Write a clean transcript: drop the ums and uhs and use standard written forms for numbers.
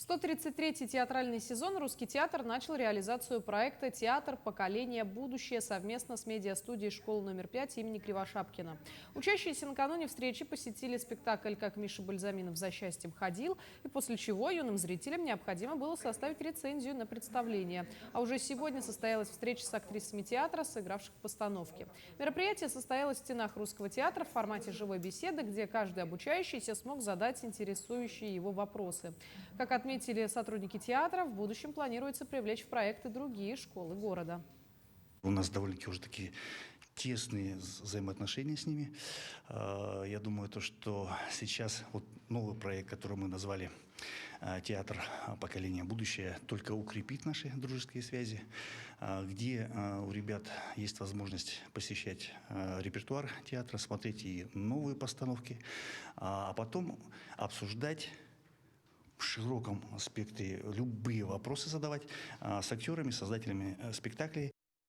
133-й театральный сезон «Русский театр» начал реализацию проекта «Театр. Поколение. Будущее» совместно с медиастудией школы номер 5 имени Кривошапкина. Учащиеся накануне встречи посетили спектакль «Как Миша Бальзаминов за счастьем ходил», и после чего юным зрителям необходимо было составить рецензию на представление. А уже сегодня состоялась встреча с актрисами театра, сыгравших постановки. Мероприятие состоялось в стенах Русского театра в формате живой беседы, где каждый обучающийся смог задать интересующие его вопросы. Как отметили сотрудники театра, в будущем планируется привлечь в проекты другие школы города. У нас довольно-таки уже такие тесные взаимоотношения с ними. Я думаю, что сейчас вот новый проект, который мы назвали «Театр. Поколение. Будущее», только укрепит наши дружеские связи, где у ребят есть возможность посещать репертуар театра, смотреть и новые постановки, а потом обсуждать в широком спектре любые вопросы задавать с актерами, создателями спектаклей.